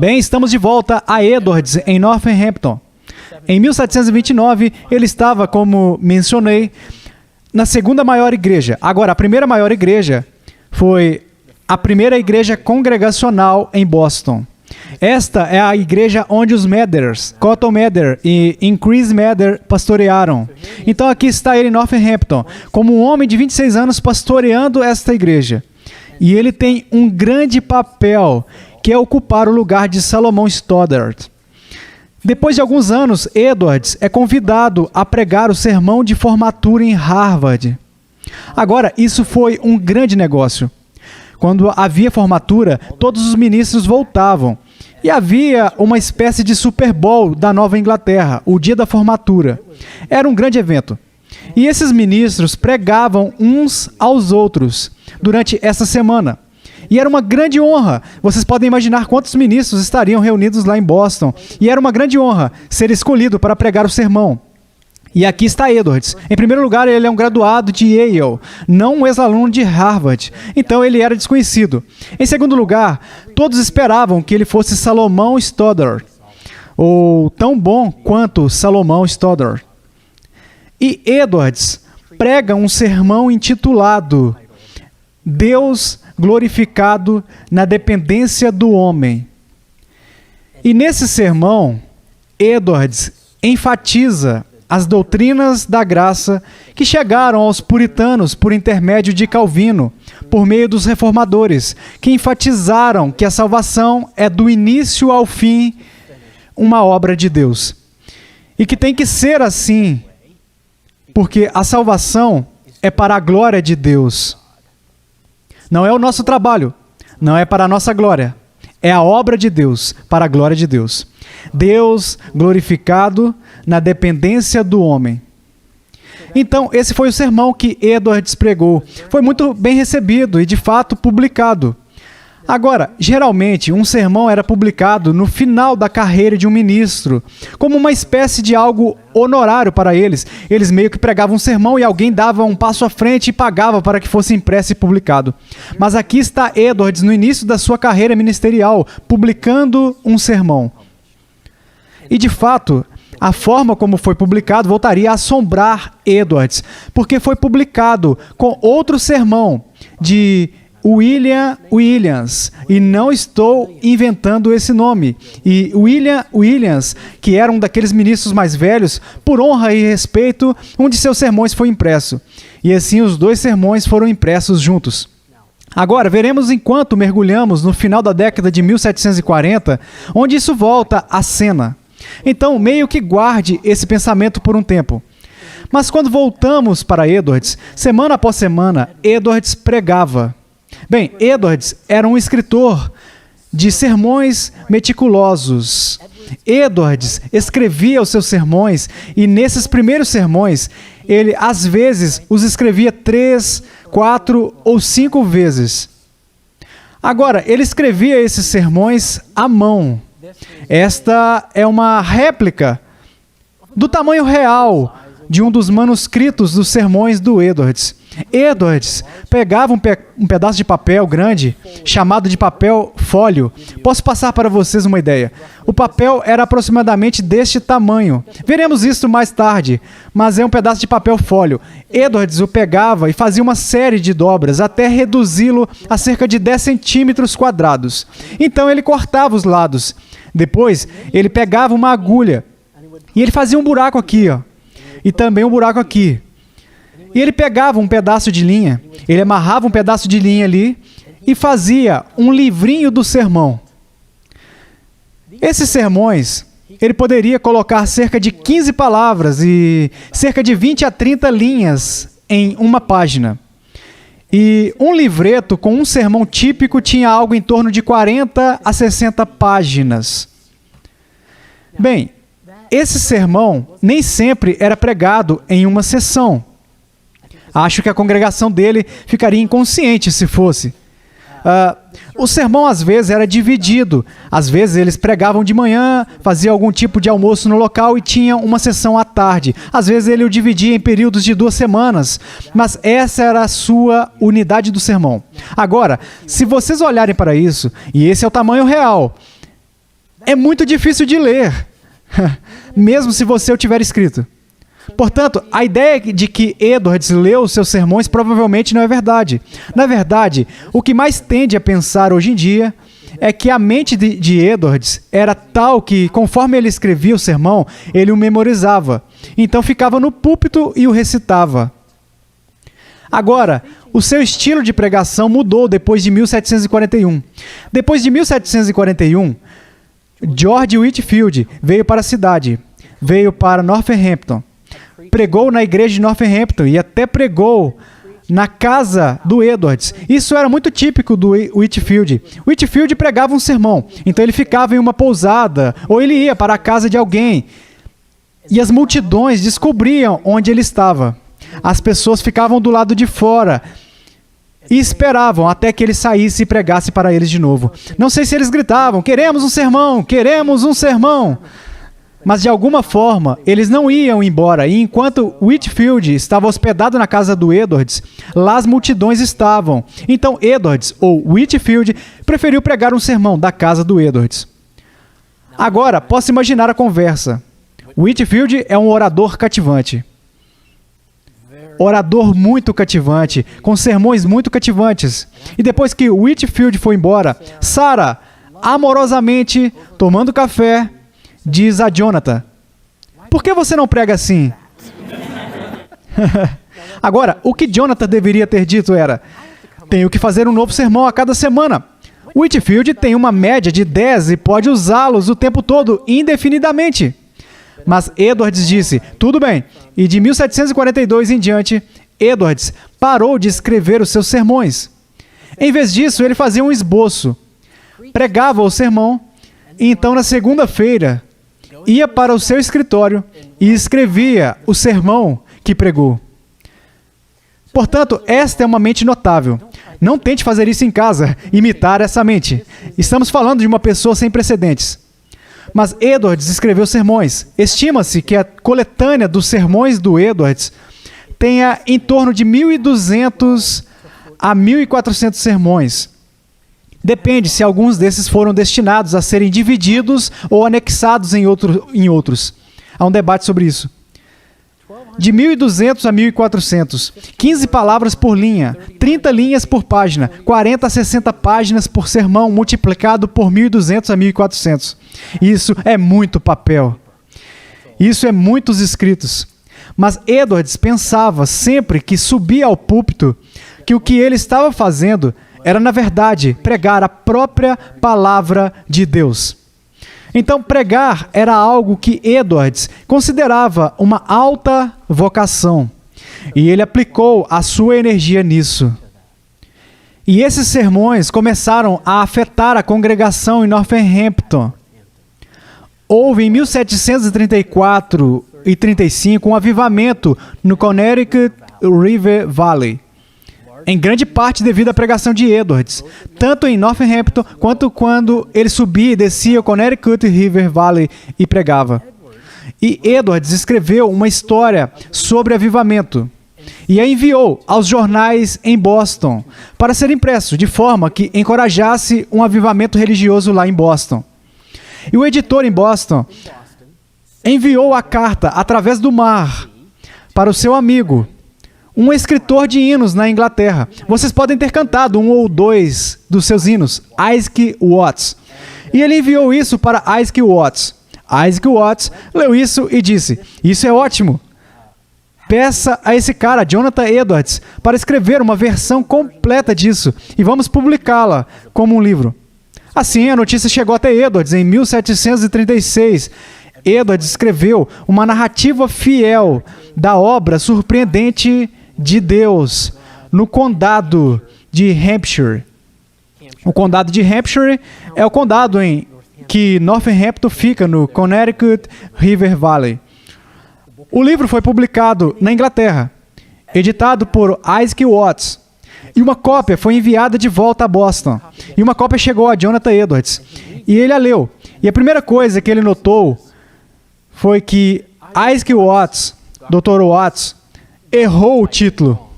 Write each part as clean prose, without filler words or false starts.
Bem, estamos de volta a Edwards, em Northampton. Em 1729, ele estava, como mencionei, na segunda maior igreja. Agora, a primeira maior igreja foi a primeira igreja congregacional em Boston. Esta é a igreja onde os Mathers, Cotton Mather e Increase Mather pastorearam. Então aqui está ele em Northampton, como um homem de 26 anos pastoreando esta igreja. E ele tem um grande papel, que é ocupar o lugar de Salomão Stoddard. Depois de alguns anos, Edwards é convidado a pregar o sermão de formatura em Harvard. Agora, isso foi um grande negócio. Quando havia formatura, todos os ministros voltavam. E havia uma espécie de Super Bowl da Nova Inglaterra, o dia da formatura. Era um grande evento. E esses ministros pregavam uns aos outros durante essa semana. E era uma grande honra. Vocês podem imaginar quantos ministros estariam reunidos lá em Boston. E era uma grande honra ser escolhido para pregar o sermão. E aqui está Edwards. Em primeiro lugar, ele é um graduado de Yale, não um ex-aluno de Harvard. Então, ele era desconhecido. Em segundo lugar, todos esperavam que ele fosse Salomão Stoddard, ou tão bom quanto Salomão Stoddard. E Edwards prega um sermão intitulado Deus glorificado na dependência do homem. E nesse sermão, Edwards enfatiza as doutrinas da graça que chegaram aos puritanos por intermédio de Calvino, por meio dos reformadores, que enfatizaram que a salvação é do início ao fim uma obra de Deus. E que tem que ser assim, porque a salvação é para a glória de Deus. Não é o nosso trabalho, não é para a nossa glória. É a obra de Deus, para a glória de Deus. Deus glorificado na dependência do homem. Então, esse foi o sermão que Edwards pregou. Foi muito bem recebido e, de fato, publicado. Agora, geralmente, um sermão era publicado no final da carreira de um ministro, como uma espécie de algo honorário para eles. Eles meio que pregavam um sermão e alguém dava um passo à frente e pagava para que fosse impresso e publicado. Mas aqui está Edwards, no início da sua carreira ministerial, publicando um sermão. E, de fato, a forma como foi publicado voltaria a assombrar Edwards, porque foi publicado com outro sermão de William Williams, e não estou inventando esse nome. E William Williams, que era um daqueles ministros mais velhos, por honra e respeito, um de seus sermões foi impresso. E assim os dois sermões foram impressos juntos. Agora, veremos enquanto mergulhamos no final da década de 1740, onde isso volta à cena. Então, meio que guarde esse pensamento por um tempo. Mas quando voltamos para Edwards, semana após semana, Edwards pregava. Bem, Edwards era um escritor de sermões meticulosos. Edwards escrevia os seus sermões e nesses primeiros sermões, ele às vezes os escrevia 3, 4 ou 5 vezes. Agora, ele escrevia esses sermões à mão. Esta é uma réplica do tamanho real de um dos manuscritos dos sermões do Edwards. Edwards pegava um pedaço de papel grande, chamado de papel fólio. Posso passar para vocês uma ideia. O papel era aproximadamente deste tamanho. Veremos isso mais tarde, mas é um pedaço de papel fólio. Edwards o pegava e fazia uma série de dobras até reduzi-lo a cerca de 10 centímetros quadrados. Então ele cortava os lados. Depois, ele pegava uma agulha e ele fazia um buraco aqui, ó, e também um buraco aqui. E ele pegava um pedaço de linha, ele amarrava um pedaço de linha ali e fazia um livrinho do sermão. Esses sermões, ele poderia colocar cerca de 15 palavras e cerca de 20 a 30 linhas em uma página. E um livreto com um sermão típico tinha algo em torno de 40 a 60 páginas. Bem, esse sermão nem sempre era pregado em uma sessão. Acho que a congregação dele ficaria inconsciente se fosse. O sermão às vezes era dividido. Às vezes eles pregavam de manhã, faziam algum tipo de almoço no local e tinham uma sessão à tarde. Às vezes ele o dividia em períodos de 2 semanas, mas essa era a sua unidade do sermão. Agora, se vocês olharem para isso, e esse é o tamanho real, é muito difícil de ler, mesmo se você o tiver escrito. Portanto, a ideia de que Edwards leu seus sermões provavelmente não é verdade. Na verdade, o que mais tende a pensar hoje em dia é que a mente de Edwards era tal que, conforme ele escrevia o sermão, ele o memorizava. Então ficava no púlpito e o recitava. Agora, o seu estilo de pregação mudou depois de 1741. Depois de 1741, George Whitefield veio para a cidade, veio para Northampton. Pregou na igreja de Northampton e até pregou na casa do Edwards. Isso era muito típico do Whitefield. Whitefield pregava um sermão, então ele ficava em uma pousada ou ele ia para a casa de alguém e as multidões descobriam onde ele estava. As pessoas ficavam do lado de fora e esperavam até que ele saísse e pregasse para eles de novo. Não sei se eles gritavam, queremos um sermão, queremos um sermão. Mas, de alguma forma, eles não iam embora. E enquanto Whitefield estava hospedado na casa do Edwards, lá as multidões estavam. Então, Edwards, ou Whitefield, preferiu pregar um sermão da casa do Edwards. Agora, posso imaginar a conversa. Whitefield é um orador cativante. Orador muito cativante, com sermões muito cativantes. E depois que Whitefield foi embora, Sarah, amorosamente, tomando café, diz a Jonathan, por que você não prega assim? Agora, o que Jonathan deveria ter dito era, tenho que fazer um novo sermão a cada semana. Whitefield tem uma média de 10 e pode usá-los o tempo todo, indefinidamente. Mas Edwards disse, tudo bem. E de 1742 em diante, Edwards parou de escrever os seus sermões. Em vez disso, ele fazia um esboço, pregava o sermão, e então na segunda-feira, ia para o seu escritório e escrevia o sermão que pregou. Portanto, esta é uma mente notável. Não tente fazer isso em casa, imitar essa mente. Estamos falando de uma pessoa sem precedentes. Mas Edwards escreveu sermões. Estima-se que a coletânea dos sermões do Edwards tenha em torno de 1.200 a 1.400 sermões. Depende se alguns desses foram destinados a serem divididos ou anexados em outros. Há um debate sobre isso. De 1.200 a 1.400, 15 palavras por linha, 30 linhas por página, 40 a 60 páginas por sermão, multiplicado por 1.200 a 1.400. Isso é muito papel. Isso é muitos escritos. Mas Edwards pensava sempre que subia ao púlpito que o que ele estava fazendo era, na verdade, pregar a própria palavra de Deus. Então, pregar era algo que Edwards considerava uma alta vocação. E ele aplicou a sua energia nisso. E esses sermões começaram a afetar a congregação em Northampton. Houve em 1734 e 35 um avivamento no Connecticut River Valley. Em grande parte devido à pregação de Edwards, tanto em Northampton quanto quando ele subia e descia o Connecticut River Valley e pregava. E Edwards escreveu uma história sobre avivamento e a enviou aos jornais em Boston para ser impresso, de forma que encorajasse um avivamento religioso lá em Boston. E o editor em Boston enviou a carta através do mar para o seu amigo, um escritor de hinos na Inglaterra. Vocês podem ter cantado um ou dois dos seus hinos, Isaac Watts. E ele enviou isso para Isaac Watts. Isaac Watts leu isso e disse, isso é ótimo. Peça a esse cara, Jonathan Edwards, para escrever uma versão completa disso e vamos publicá-la como um livro. Assim, a notícia chegou até Edwards em 1736. Edwards escreveu uma narrativa fiel da obra surpreendente de Deus no condado de Hampshire. O condado de Hampshire é o condado em que Northampton fica no Connecticut River Valley. O livro foi publicado na Inglaterra, editado por Isaac Watts, e uma cópia foi enviada de volta a Boston. E uma cópia chegou a Jonathan Edwards, e ele a leu. E a primeira coisa que ele notou foi que Isaac Watts, Dr. Watts, errou o título.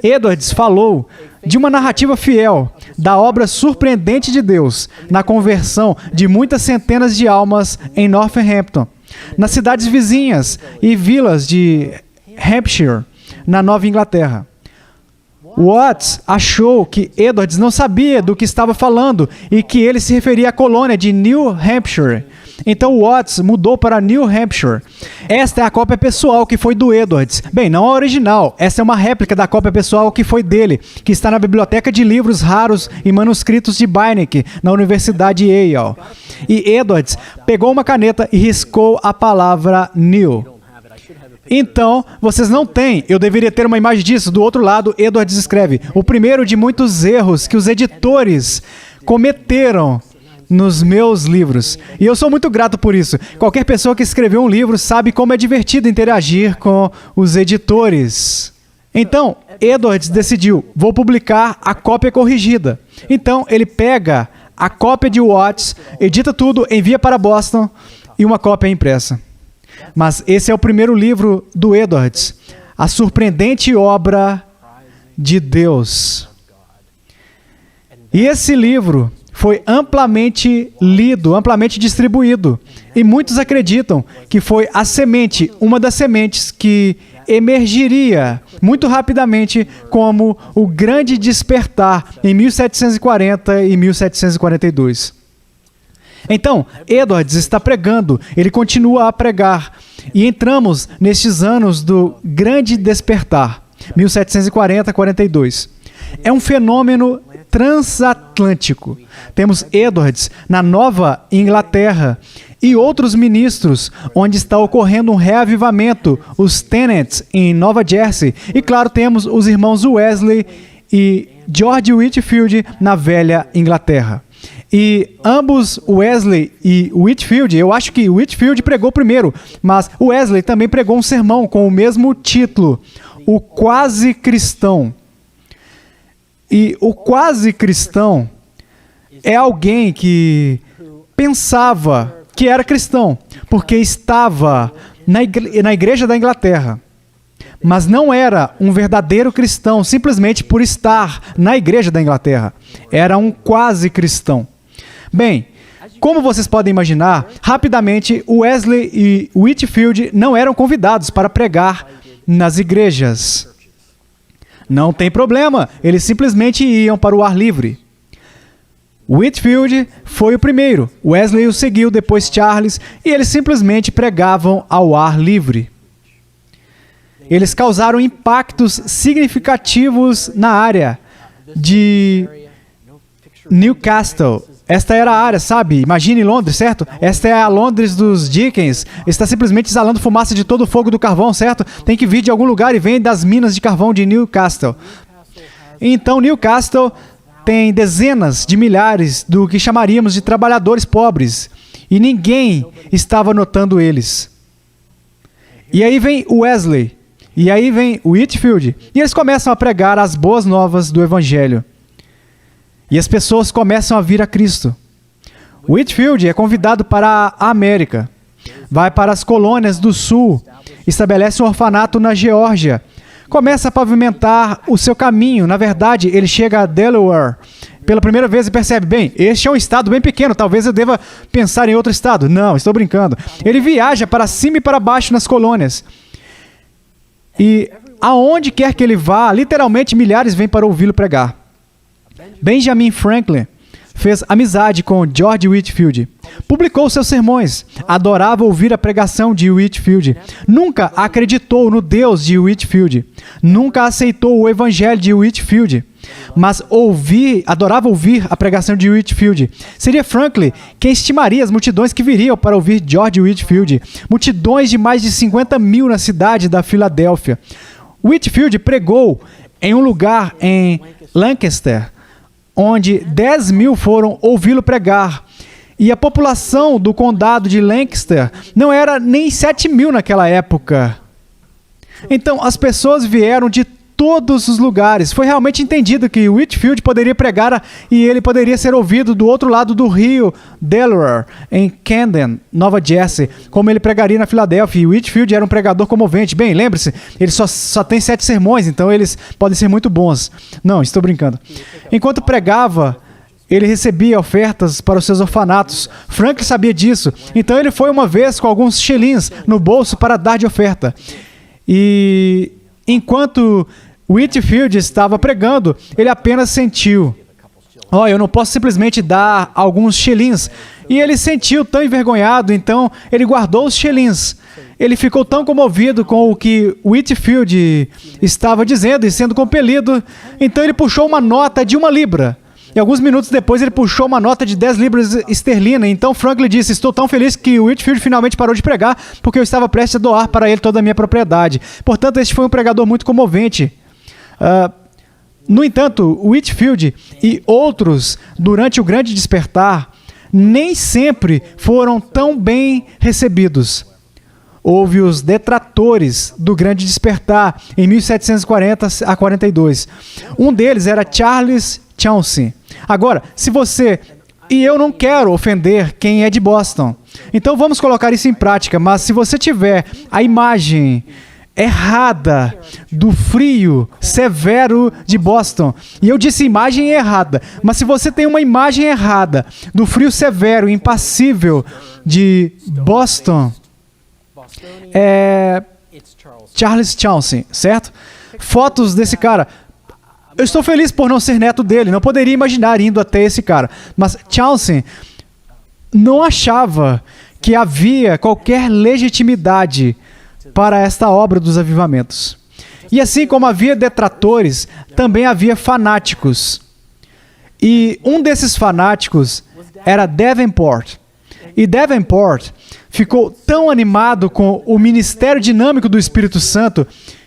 Edwards falou de uma narrativa fiel, da obra surpreendente de Deus, na conversão de muitas centenas de almas em Northampton, nas cidades vizinhas e vilas de Hampshire, na Nova Inglaterra. Watts achou que Edwards não sabia do que estava falando e que ele se referia à colônia de New Hampshire. Então Watts mudou para New Hampshire. Esta é a cópia pessoal que foi do Edwards. Bem, não a original. Essa é uma réplica da cópia pessoal que foi dele, que está na Biblioteca de Livros Raros e Manuscritos de Beinecke, na Universidade Yale. E Edwards pegou uma caneta e riscou a palavra New. Então, vocês não têm, eu deveria ter uma imagem disso. Do outro lado, Edwards escreve: o primeiro de muitos erros que os editores cometeram nos meus livros. E eu sou muito grato por isso. Qualquer pessoa que escreveu um livro sabe como é divertido interagir com os editores. Então, Edwards decidiu: vou publicar a cópia corrigida. Então, ele pega a cópia de Watts, edita tudo, envia para Boston e uma cópia é impressa. Mas esse é o primeiro livro do Edwards, a surpreendente obra de Deus. E esse livro foi amplamente lido, amplamente distribuído. E muitos acreditam que foi a semente, uma das sementes que emergiria muito rapidamente como o grande despertar em 1740 e 1742. Então, Edwards está pregando, ele continua a pregar, e entramos nestes anos do Grande Despertar, 1740-42. É um fenômeno transatlântico. Temos Edwards na Nova Inglaterra e outros ministros, onde está ocorrendo um reavivamento, os Tennants em Nova Jersey, e claro, temos os irmãos Wesley e George Whitefield na Velha Inglaterra. E ambos, Wesley e Whitefield, eu acho que Whitefield pregou primeiro, mas Wesley também pregou um sermão com o mesmo título, o Quase Cristão. E o quase cristão é alguém que pensava que era cristão, porque estava na igreja da Inglaterra, mas não era um verdadeiro cristão simplesmente por estar na igreja da Inglaterra. Era um quase cristão. Bem, como vocês podem imaginar, rapidamente Wesley e Whitefield não eram convidados para pregar nas igrejas. Não tem problema, eles simplesmente iam para o ar livre. Whitefield foi o primeiro, Wesley o seguiu, depois Charles, e eles simplesmente pregavam ao ar livre. Eles causaram impactos significativos na área de Newcastle. Esta era a área, sabe? Imagine Londres, certo? Esta é a Londres dos Dickens. Está simplesmente exalando fumaça de todo o fogo do carvão, certo? Tem que vir de algum lugar e vem das minas de carvão de Newcastle. Então, Newcastle tem dezenas de milhares do que chamaríamos de trabalhadores pobres. E ninguém estava notando eles. E aí vem Wesley. E aí vem Whitefield. E eles começam a pregar as boas novas do Evangelho. E as pessoas começam a vir a Cristo. Whitefield é convidado para a América. Vai para as colônias do sul. Estabelece um orfanato na Geórgia. Começa a pavimentar o seu caminho. Na verdade, ele chega a Delaware pela primeira vez e percebe, bem, este é um estado bem pequeno, talvez eu deva pensar em outro estado. Não, estou brincando. Ele viaja para cima e para baixo nas colônias. E aonde quer que ele vá, literalmente milhares vêm para ouvi-lo pregar. Benjamin Franklin fez amizade com George Whitefield. Publicou seus sermões. Adorava ouvir a pregação de Whitefield. Nunca acreditou no Deus de Whitefield. Nunca aceitou o evangelho de Whitefield. Mas adorava ouvir a pregação de Whitefield. Seria Franklin quem estimaria as multidões que viriam para ouvir George Whitefield. Multidões de mais de 50 mil na cidade da Filadélfia. Whitefield pregou em um lugar em Lancaster, onde 10 mil foram ouvi-lo pregar. E a população do condado de Lancaster não era nem 7 mil naquela época. Então, as pessoas vieram de todos os lugares. Foi realmente entendido que Whitefield poderia pregar e ele poderia ser ouvido do outro lado do rio Delaware, em Camden, Nova Jersey, como ele pregaria na Filadélfia. E Whitefield era um pregador comovente. Bem, lembre-se, ele só tem 7 sermões, então eles podem ser muito bons. Não, estou brincando. Enquanto pregava, ele recebia ofertas para os seus orfanatos. Franklin sabia disso. Então ele foi uma vez com alguns shillings no bolso para dar de oferta. E enquanto Whitefield estava pregando, ele apenas sentiu: eu não posso simplesmente dar alguns shillings. E ele sentiu tão envergonhado, então ele guardou os shillings. Ele ficou tão comovido com o que Whitefield estava dizendo e sendo compelido, então ele puxou uma nota de 1 libra. E alguns minutos depois ele puxou uma nota de 10 libras esterlina. Então Franklin disse: estou tão feliz que Whitefield finalmente parou de pregar, porque eu estava prestes a doar para ele toda a minha propriedade. Portanto, este foi um pregador muito comovente. No entanto, Whitefield e outros, durante o Grande Despertar, nem sempre foram tão bem recebidos. Houve os detratores do Grande Despertar em 1740 a 42. Um deles era Charles Chauncy. Agora, se você... E eu não quero ofender quem é de Boston. Então vamos colocar isso em prática. Mas se você tiver a imagem errada do frio severo de Boston, e eu disse imagem errada, mas se você tem uma imagem errada do frio severo e impassível de Boston, é Charles Chauncy, certo? Fotos desse cara. Eu estou feliz por não ser neto dele, não poderia imaginar indo até esse cara. Mas Chauncy não achava que havia qualquer legitimidade para esta obra dos avivamentos. E assim como havia detratores, também havia fanáticos. E um desses fanáticos era Davenport. E Davenport ficou tão animado com o ministério dinâmico do Espírito Santo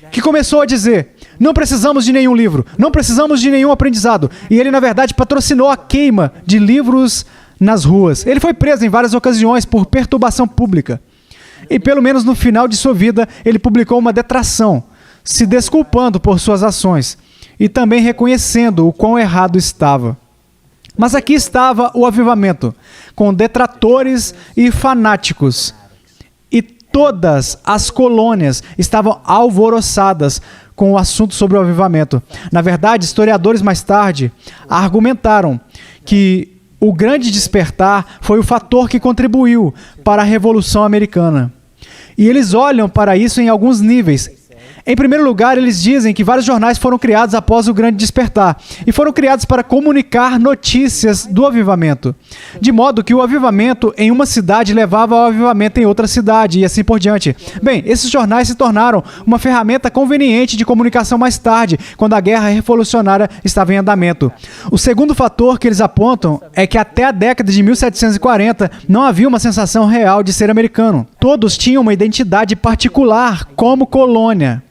que começou a dizer: não precisamos de nenhum livro, não precisamos de nenhum aprendizado. E ele, na verdade, patrocinou a queima de livros nas ruas. Ele foi preso em várias ocasiões por perturbação pública. E pelo menos no final de sua vida, ele publicou uma detração, se desculpando por suas ações e também reconhecendo o quão errado estava. Mas aqui estava o avivamento, com detratores e fanáticos. E todas as colônias estavam alvoroçadas com o assunto sobre o avivamento. Na verdade, historiadores mais tarde argumentaram que o Grande Despertar foi o fator que contribuiu para a Revolução Americana. E eles olham para isso em alguns níveis. Em primeiro lugar, eles dizem que vários jornais foram criados após o Grande Despertar e foram criados para comunicar notícias do avivamento, de modo que o avivamento em uma cidade levava ao avivamento em outra cidade e assim por diante. Bem, esses jornais se tornaram uma ferramenta conveniente de comunicação mais tarde, quando a guerra revolucionária estava em andamento. O segundo fator que eles apontam é que até a década de 1740 não havia uma sensação real de ser americano. Todos tinham uma identidade particular como colônia.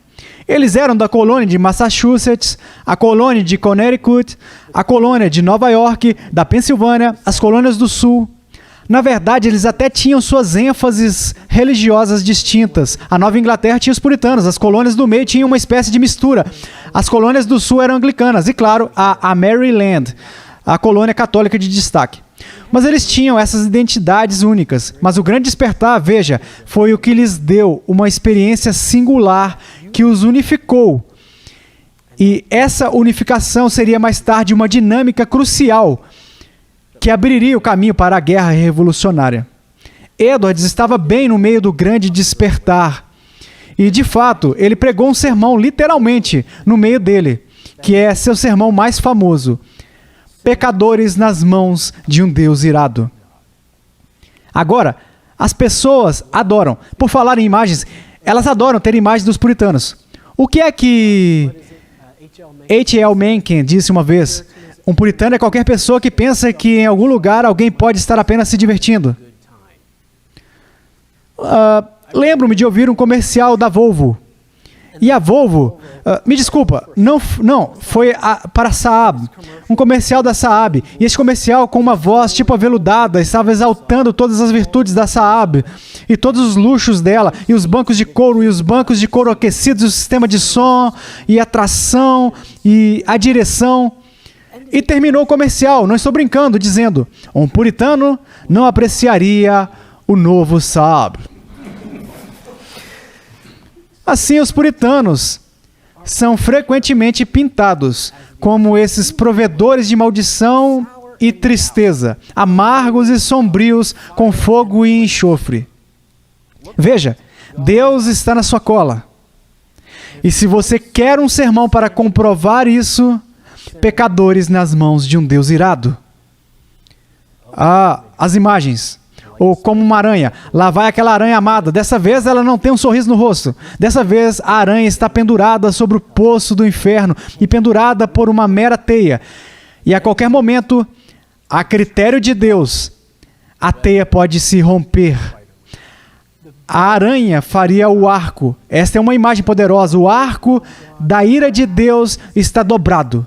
Eles eram da colônia de Massachusetts, a colônia de Connecticut, a colônia de Nova York, da Pensilvânia, as colônias do Sul. Na verdade, eles até tinham suas ênfases religiosas distintas. A Nova Inglaterra tinha os puritanos, as colônias do meio tinham uma espécie de mistura. As colônias do Sul eram anglicanas e, claro, a Maryland, a colônia católica de destaque. Mas eles tinham essas identidades únicas. Mas o Grande Despertar, veja, foi o que lhes deu uma experiência singular que os unificou. E essa unificação seria mais tarde uma dinâmica crucial que abriria o caminho para a guerra revolucionária. Edwards estava bem no meio do Grande Despertar. E, de fato, ele pregou um sermão literalmente no meio dele, que é seu sermão mais famoso: pecadores nas mãos de um Deus irado. Agora, as pessoas adoram. Por falar em imagens, elas adoram ter imagens dos puritanos. O que é que H.L. Mencken disse uma vez? Um puritano é qualquer pessoa que pensa que em algum lugar alguém pode estar apenas se divertindo. Lembro-me de ouvir um comercial da Volvo. E a Volvo, me desculpa, não, foi para a Saab, um comercial da Saab. E esse comercial, com uma voz tipo aveludada, estava exaltando todas as virtudes da Saab e todos os luxos dela, e os bancos de couro aquecidos, e o sistema de som, e a tração, e a direção. E terminou o comercial, não estou brincando, dizendo: um puritano não apreciaria o novo Saab. Assim, os puritanos são frequentemente pintados como esses provedores de maldição e tristeza, amargos e sombrios, com fogo e enxofre. Veja, Deus está na sua cola. E se você quer um sermão para comprovar isso, pecadores nas mãos de um Deus irado. As imagens. Ou como uma aranha. Lá vai aquela aranha amada. Dessa vez ela não tem um sorriso no rosto. Dessa vez a aranha está pendurada sobre o poço do inferno e pendurada por uma mera teia. E a qualquer momento, a critério de Deus, a teia pode se romper. A aranha faria o arco. Esta é uma imagem poderosa. O arco da ira de Deus está dobrado.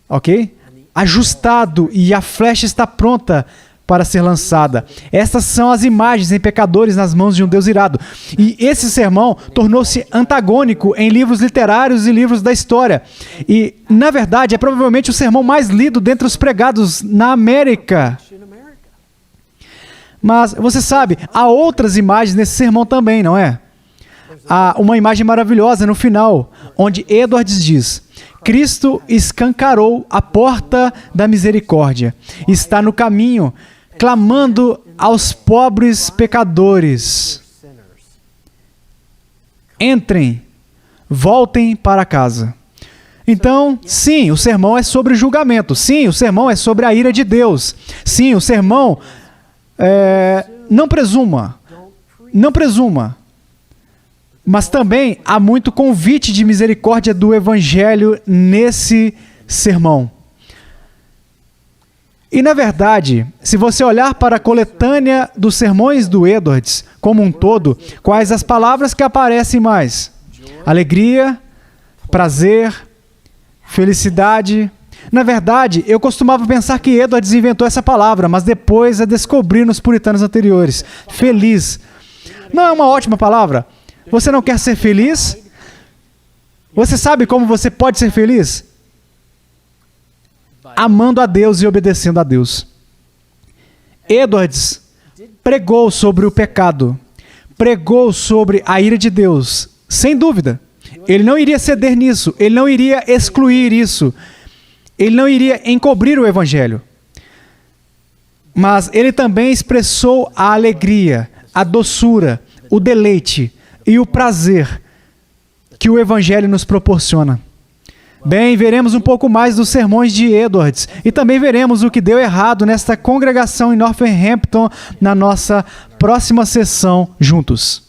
Ok? Ajustado, e a flecha está pronta para ser lançada. Essas são as imagens em pecadores nas mãos de um Deus irado. E esse sermão tornou-se antagônico em livros literários e livros da história. E, na verdade, é provavelmente o sermão mais lido dentre os pregados na América. Mas, você sabe, há outras imagens nesse sermão também, não é? Há uma imagem maravilhosa no final, onde Edwards diz: Cristo escancarou a porta da misericórdia. Está no caminho, clamando aos pobres pecadores: entrem, voltem para casa. Então, sim, o sermão é sobre julgamento. Sim, o sermão é sobre a ira de Deus. Sim, o sermão não presuma. Não presuma. Mas também há muito convite de misericórdia do Evangelho nesse sermão. E, na verdade, se você olhar para a coletânea dos sermões do Edwards como um todo, quais as palavras que aparecem mais? Alegria, prazer, felicidade. Na verdade, eu costumava pensar que Edwards inventou essa palavra, mas depois a descobri nos puritanos anteriores. Feliz. Não é uma ótima palavra? Você não quer ser feliz? Você sabe como você pode ser feliz? Amando a Deus e obedecendo a Deus. Edwards pregou sobre o pecado, pregou sobre a ira de Deus, sem dúvida. Ele não iria ceder nisso, ele não iria excluir isso, ele não iria encobrir o Evangelho. Mas ele também expressou a alegria, a doçura, o deleite e o prazer que o Evangelho nos proporciona. Bem, veremos um pouco mais dos sermões de Edwards e também veremos o que deu errado nesta congregação em Northampton na nossa próxima sessão juntos.